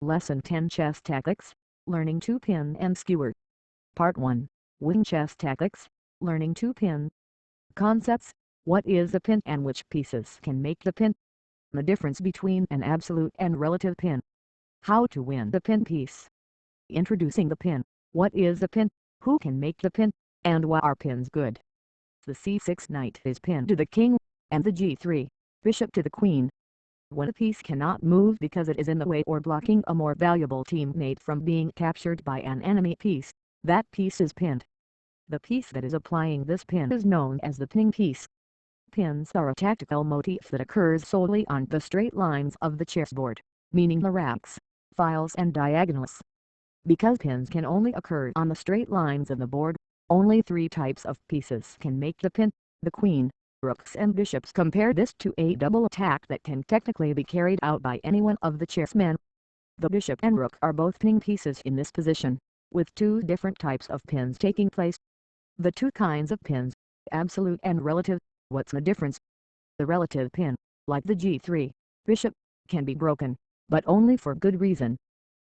Lesson 10 Chess Tactics, Learning to Pin and Skewer. Part 1, Wing Chess Tactics, Learning to Pin. Concepts, what is a pin and which pieces can make the pin? The difference between an absolute and relative pin. How to win the pin piece. Introducing the pin, what is a pin, who can make the pin, and why are pins good? The c6 knight is pinned to the king, and the g3, bishop to the queen. When a piece cannot move because it is in the way or blocking a more valuable teammate from being captured by an enemy piece, that piece is pinned. The piece that is applying this pin is known as the pinning piece. Pins are a tactical motif that occurs solely on the straight lines of the chessboard, meaning the racks, files and diagonals. Because pins can only occur on the straight lines of the board, only three types of pieces can make the pin: the queen, rooks and bishops. Compare this to a double attack that can technically be carried out by any one of the chessmen. The bishop and rook are both pinning pieces in this position, with two different types of pins taking place. The two kinds of pins, absolute and relative. What's the difference? The relative pin, like the g3, bishop, can be broken, but only for good reason.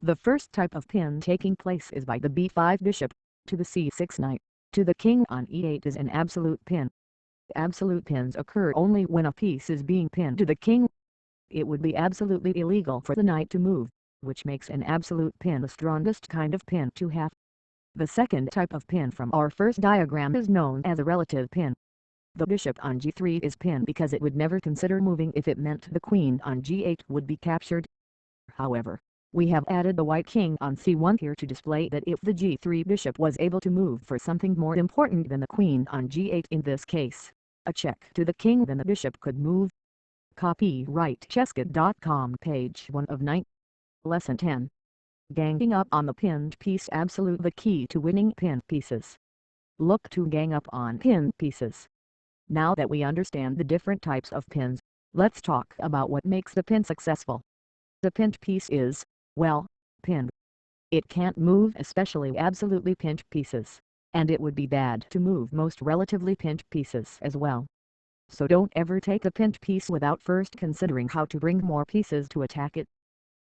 The first type of pin taking place is by the b5 bishop, to the c6 knight, to the king on e8 is an absolute pin. Absolute pins occur only when a piece is being pinned to the king. It would be absolutely illegal for the knight to move, which makes an absolute pin the strongest kind of pin to have. The second type of pin from our first diagram is known as a relative pin. The bishop on g3 is pinned because it would never consider moving if it meant the queen on g8 would be captured. However, we have added the white king on c1 here to display that if the g3 bishop was able to move for something more important than the queen on g8, in this case, a check to the king, then the bishop could move. Copyright Chesskit.com, page 1 of 9. Lesson 10. Ganging up on the pinned piece. Absolute, the key to winning pin pieces. Look to gang up on pin pieces. Now that we understand the different types of pins, let's talk about what makes the pin successful. The pinned piece is, well, pinned. It can't move, especially absolutely pinned pieces, and it would be bad to move most relatively pinned pieces as well. So don't ever take the pinned piece without first considering how to bring more pieces to attack it.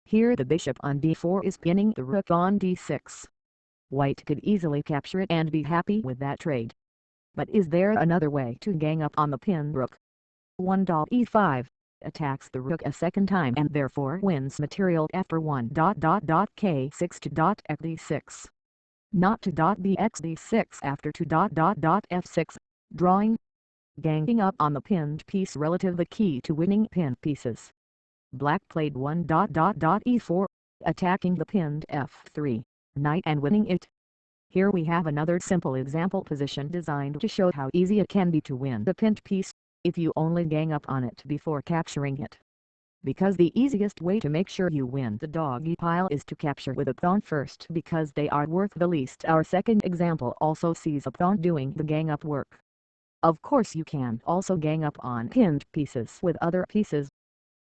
Here the bishop on d4 is pinning the rook on d6. White could easily capture it and be happy with that trade. But is there another way to gang up on the pinned rook? 1e5 attacks the rook a second time and therefore wins material after k6 to xd6. Not to bxd6 after f6, drawing. Ganging up on the pinned piece. Relative, the key to winning pin pieces. Black played 1e4, attacking the pinned f3 knight and winning it. Here we have another simple example position designed to show how easy it can be to win the pinned piece, if you only gang up on it before capturing it. Because the easiest way to make sure you win the doggy pile is to capture with a pawn first, because they are worth the least. Our second example also sees a pawn doing the gang up work. Of course you can also gang up on pinned pieces with other pieces.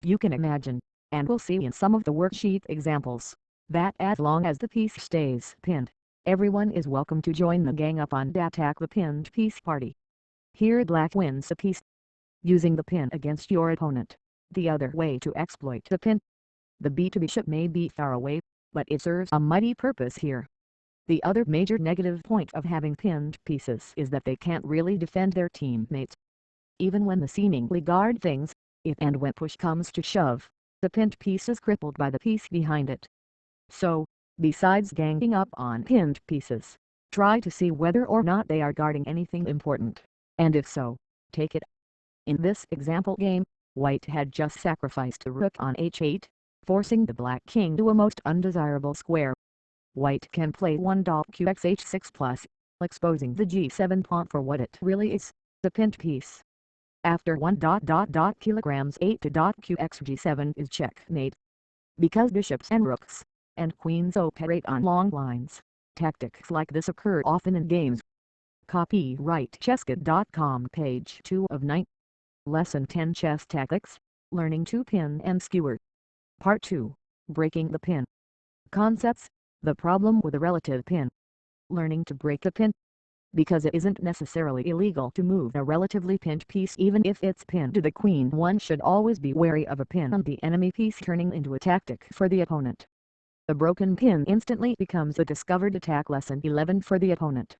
You can imagine, and we'll see in some of the worksheet examples, that as long as the piece stays pinned, everyone is welcome to join the gang up on attack the pinned piece party. Here black wins a piece, using the pin against your opponent. The other way to exploit the pin. The b2 bishop may be far away, but it serves a mighty purpose here. The other major negative point of having pinned pieces is that they can't really defend their teammates. Even when they seemingly guard things, if and when push comes to shove, the pinned piece is crippled by the piece behind it. So, besides ganging up on pinned pieces, try to see whether or not they are guarding anything important, and if so, take it. In this example game, white had just sacrificed the rook on h8, forcing the black king to a most undesirable square. White can play 1qxh6+, exposing the g7 pawn for what it really is, the pinned piece. After kilograms 8 to qxg7 is checkmate. Because bishops and rooks and queens operate on long lines, tactics like this occur often in games. Copyright Chesskit.com, page 2 of 9. Lesson 10 Chess Tactics, Learning to Pin and Skewer. Part 2, Breaking the Pin. Concepts, the problem with a relative pin. Learning to break the pin. Because it isn't necessarily illegal to move a relatively pinned piece even if it's pinned to the queen, one should always be wary of a pin on the enemy piece turning into a tactic for the opponent. The broken pin instantly becomes a discovered attack. Lesson 11 for the opponent.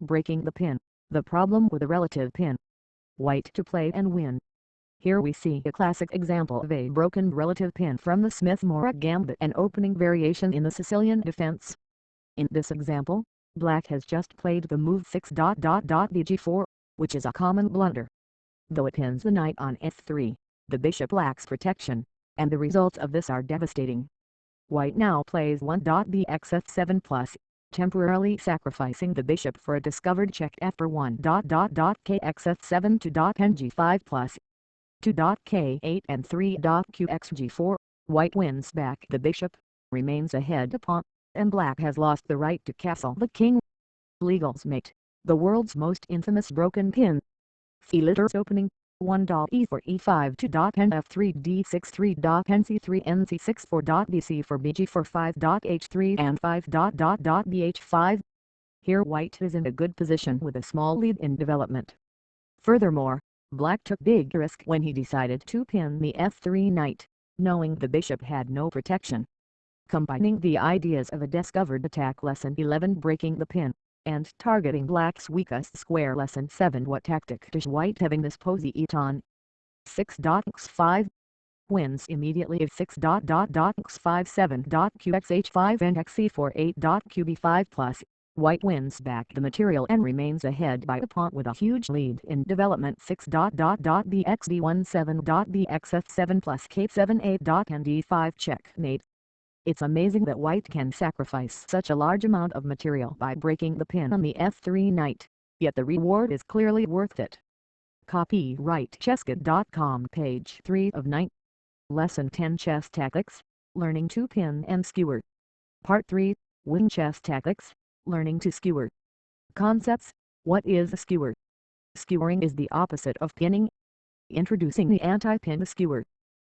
Breaking the pin. The problem with a relative pin. White to play and win. Here we see a classic example of a broken relative pin from the Smith-Morra Gambit, an opening variation in the Sicilian defense. In this example, Black has just played the move 6.bg4, which is a common blunder. Though it pins the knight on f3, the bishop lacks protection, and the results of this are devastating. White now plays 1.bxf7+, temporarily sacrificing the bishop for a discovered check after 1.kxf7 to ng5+, 2.k8 and 3.qxg4. White wins back the bishop, remains ahead a pawn, and Black has lost the right to castle the king. Legal's mate, the world's most infamous broken pin. Feliter's opening, 1.e4 e5 2.nf3 d6 3.nc3 nc6 4.bc4 bg4 5.h3 and 5.bh5. Here White is in a good position with a small lead in development. Furthermore, Black took big risk when he decided to pin the f3 knight, knowing the bishop had no protection. Combining the ideas of a discovered attack. Lesson 11 breaking the pin, and targeting Black's weakest square. Lesson 7 what tactic does White having this pose eat on? 6.x5 wins immediately if 6.x5 7.qxh5 and xe4 8.qb5+. White wins back the material and remains ahead by a pawn with a huge lead in development. 6.bxd1 7.bxf7 plus k7 8.nd5 checkmate. It's amazing that White can sacrifice such a large amount of material by breaking the pin on the f3 knight, yet the reward is clearly worth it. Copyright Chesskit.com page 3 of 9. Lesson 10 Chess Tactics, Learning to Pin and Skewer. Part 3, Wing Chess Tactics, Learning to Skewer. Concepts. What is a skewer? Skewering is the opposite of pinning. Introducing the anti-pin skewer.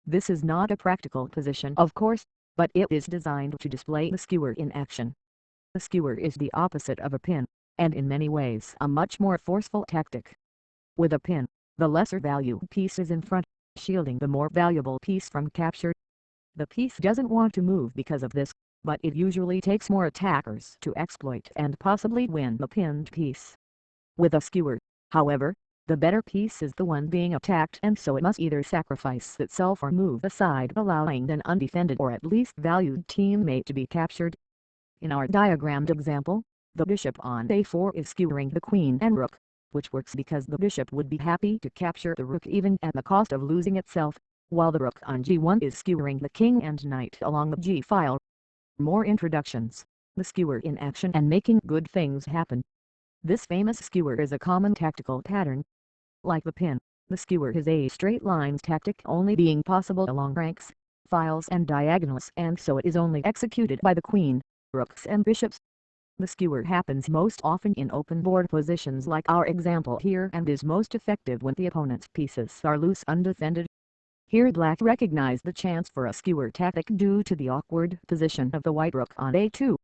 This is not a practical position, of course, but it is designed to display the skewer in action. The skewer is the opposite of a pin, and in many ways a much more forceful tactic. With a pin, the lesser value piece is in front, shielding the more valuable piece from capture. The piece doesn't want to move because of this, but it usually takes more attackers to exploit and possibly win the pinned piece. With a skewer, however, the better piece is the one being attacked, and so it must either sacrifice itself or move aside, allowing an undefended or at least valued teammate to be captured. In our diagrammed example, the bishop on a4 is skewering the queen and rook, which works because the bishop would be happy to capture the rook even at the cost of losing itself, while the rook on g1 is skewering the king and knight along the g-file. More introductions. The skewer in action and making good things happen. This famous skewer is a common tactical pattern. Like the pin, the skewer is a straight lines tactic only being possible along ranks, files and diagonals, and so it is only executed by the queen, rooks and bishops. The skewer happens most often in open board positions like our example here, and is most effective when the opponent's pieces are loose undefended. Here Black recognized the chance for a skewer tactic due to the awkward position of the white rook on a2.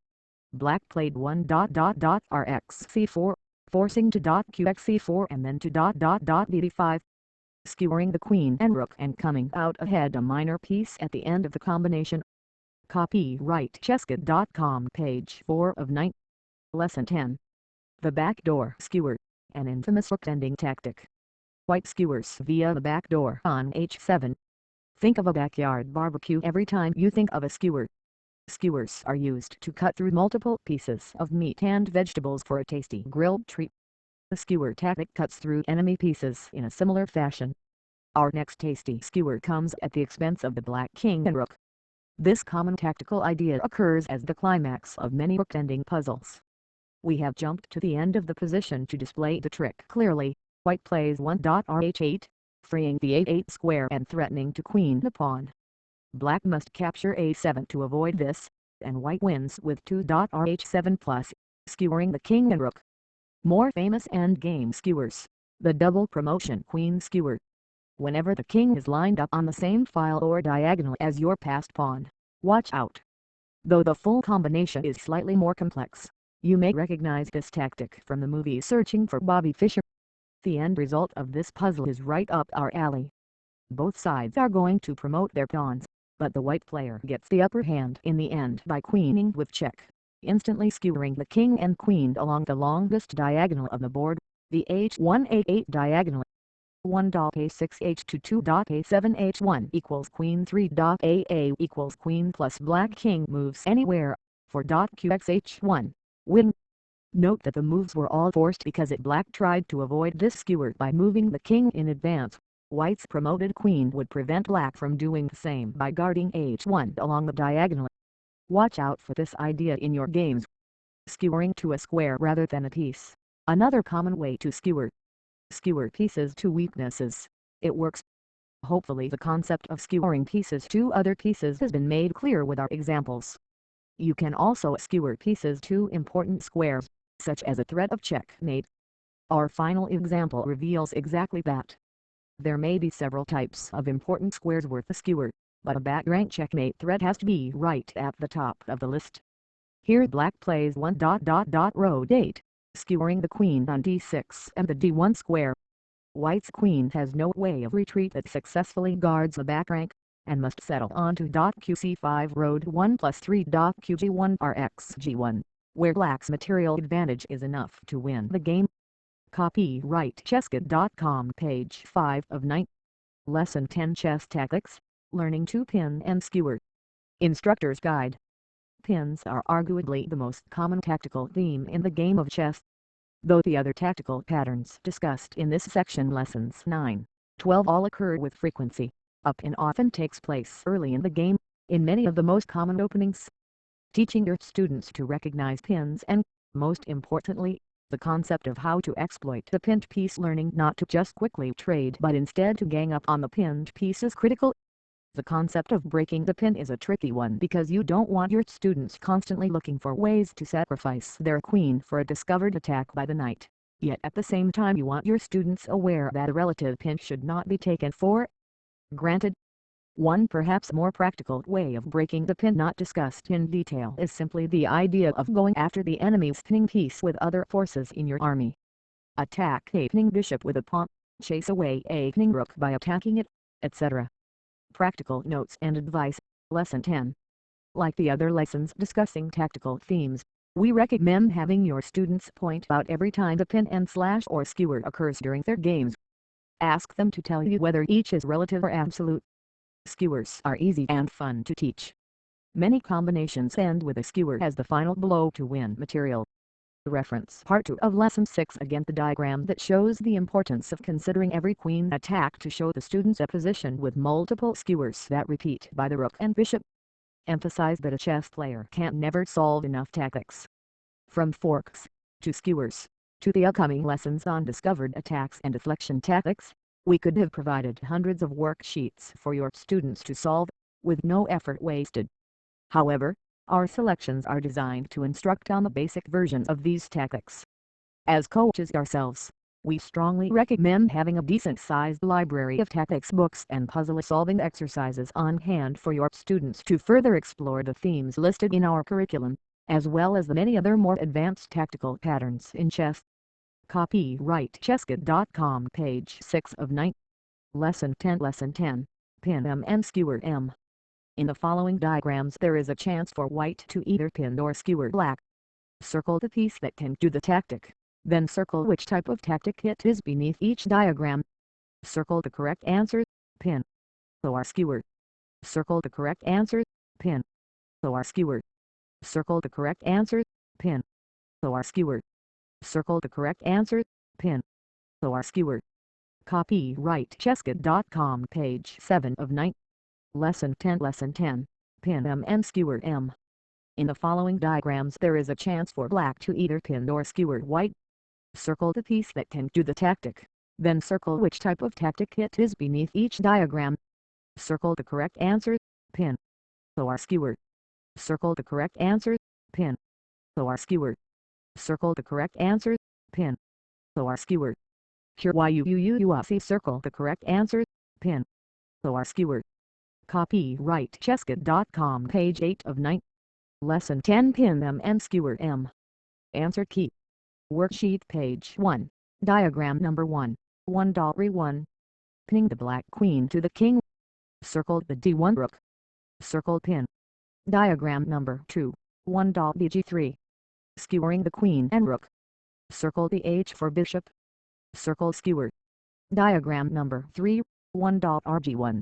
Black played 1.rxc4, forcing to qxc4 and then to bb5, skewering the queen and rook and coming out ahead a minor piece at the end of the combination. Copyright Chesskit.com page 4 of 9. Lesson 10. The backdoor skewer, an infamous rook-ending tactic. White skewers via the back door on h7. Think of a backyard barbecue every time you think of a skewer. Skewers are used to cut through multiple pieces of meat and vegetables for a tasty grilled treat. The skewer tactic cuts through enemy pieces in a similar fashion. Our next tasty skewer comes at the expense of the black king and rook. This common tactical idea occurs as the climax of many rook-ending puzzles. We have jumped to the end of the position to display the trick clearly. White plays 1.rh8, freeing the a8 square and threatening to queen the pawn. Black must capture a7 to avoid this, and White wins with 2.rh7+, skewering the king and rook. More famous endgame skewers. The double promotion queen skewer. Whenever the king is lined up on the same file or diagonal as your passed pawn, watch out. Though the full combination is slightly more complex, you may recognize this tactic from the movie Searching for Bobby Fischer. The end result of this puzzle is right up our alley. Both sides are going to promote their pawns, but the white player gets the upper hand in the end by queening with check, instantly skewering the king and queen along the longest diagonal of the board, the h1a8 diagonal. 1.a6h2 2.a7h1 equals queen 3.aa equals queen plus black king moves anywhere, 4.qxh1, win. Note that the moves were all forced because black tried to avoid this skewer by moving the king in advance. White's promoted queen would prevent black from doing the same by guarding h1 along the diagonal. Watch out for this idea in your games. Skewering to a square rather than a piece. Another common way to skewer. Skewer pieces to weaknesses. It works. Hopefully the concept of skewering pieces to other pieces has been made clear with our examples. You can also skewer pieces to important squares, such as a threat of checkmate. Our final example reveals exactly that. There may be several types of important squares worth a skewer, but a back-rank checkmate threat has to be right at the top of the list. Here black plays 1. Road 8, skewering the queen on d6 and the d1 square. White's queen has no way of retreat that successfully guards the back rank, and must settle onto qc5 road 1 plus 3.qg1 rxg1, where black's material advantage is enough to win the game. Copyright Chesskit.com, page 5 of 9. Lesson 10, Chess Tactics, Learning to Pin and Skewer. Instructor's Guide. Pins are arguably the most common tactical theme in the game of chess, though the other tactical patterns discussed in this section, lessons 9, 12, all occur with frequency. A pin often takes place early in the game, in many of the most common openings. Teaching your students to recognize pins and, most importantly, the concept of how to exploit the pinned piece, learning not to just quickly trade but instead to gang up on the pinned piece, is critical. The concept of breaking the pin is a tricky one because you don't want your students constantly looking for ways to sacrifice their queen for a discovered attack by the knight, yet at the same time you want your students aware that a relative pin should not be taken for granted. One perhaps more practical way of breaking the pin not discussed in detail is simply the idea of going after the enemy's pinning piece with other forces in your army. Attack a pinning bishop with a pawn, chase away a pinning rook by attacking it, etc. Practical notes and advice, lesson 10. Like the other lessons discussing tactical themes, we recommend having your students point out every time the pin and slash or skewer occurs during their games. Ask them to tell you whether each is relative or absolute. Skewers are easy and fun to teach. Many combinations end with a skewer as the final blow to win material. Reference Part 2 of Lesson 6. Again, the diagram that shows the importance of considering every queen attack to show the students a position with multiple skewers that repeat by the rook and bishop. Emphasize that a chess player can't never solve enough tactics. From forks, to skewers, to the upcoming lessons on discovered attacks and deflection tactics, we could have provided hundreds of worksheets for your students to solve, with no effort wasted. However, our selections are designed to instruct on the basic versions of these tactics. As coaches ourselves, we strongly recommend having a decent-sized library of tactics books and puzzle-solving exercises on hand for your students to further explore the themes listed in our curriculum, as well as the many other more advanced tactical patterns in chess. Copyright Chesskit.com, page 6 of 9. Lesson 10, Lesson 10, Pin M and Skewer M. In the following diagrams there is a chance for white to either pin or skewer black. Circle the piece that can do the tactic, then circle which type of tactic it is beneath each diagram. Circle the correct answer, pin, or skewer. Circle the correct answer, pin, or skewer. Circle the correct answer, pin, or skewer. Circle the correct answer, pin, or skewer. Copyright Chesskit.com, page 7 of 9. Lesson 10, Lesson 10, Pin M and Skewer M. In the following diagrams there is a chance for black to either pin or skewer white. Circle the piece that can do the tactic, then circle which type of tactic it is beneath each diagram. Circle the correct answer, pin, or skewer. Circle the correct answer, pin, or skewer. Circle the correct answer, pin, or skewer. Here see circle the correct answer, pin, or skewer. Copyright Chesskit.com, page 8 of 9. Lesson 10, Pin M and Skewer M. Answer key. Worksheet page 1. Diagram number 1. 1.1. Pinning the black queen to the king. Circled the d1 rook. Circle pin. Diagram number 2, 1. bg3. Skewering the queen and rook. Circle the h for bishop. Circle skewer. Diagram number 3, 1. rg1.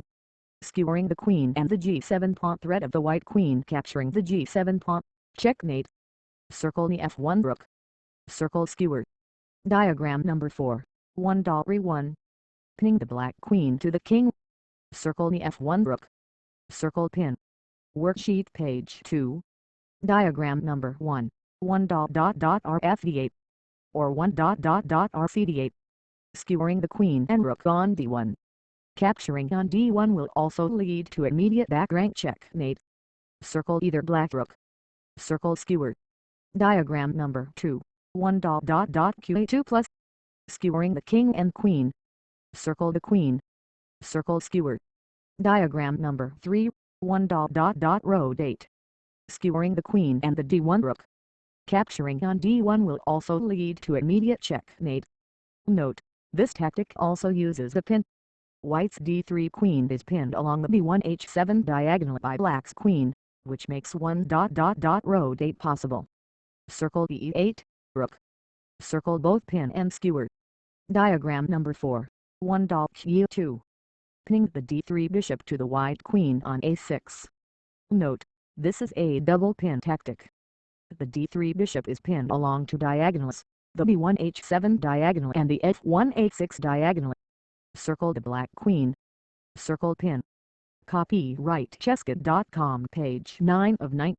Skewering the queen and the g7 pawn threat of the white queen, capturing the g7 pawn. Checkmate. Circle the f1 rook. Circle skewer. Diagram number 4, 1. re1. Pinning the black queen to the king. Circle the f1 rook. Circle pin. Worksheet page 2. Diagram number 1, 1. rfd8. Or 1. rcd8. Skewering the queen and rook on d1. Capturing on d1 will also lead to immediate back rank checkmate. Circle either black rook. Circle skewer. Diagram number 2, 1. qa2 plus. Skewering the king and queen. Circle the queen. Circle skewer. Diagram number 3, 1. rotate. Skewering the queen and the d1 rook. Capturing on d1 will also lead to immediate checkmate. Note, this tactic also uses the pin. White's d3 queen is pinned along the b1 h7 diagonal by black's queen, which makes 1. rotate possible. Circle e8, rook. Circle both pin and skewer. Diagram number 4, 1. q2. Pinning the d3 bishop to the white queen on a6. Note, this is a double pin tactic. The d3 bishop is pinned along two diagonals, the b1 h7 diagonal and the f1 a6 diagonal. Circle the black queen. Circle pin. Copyright Chesskit.com, page 9 of 9.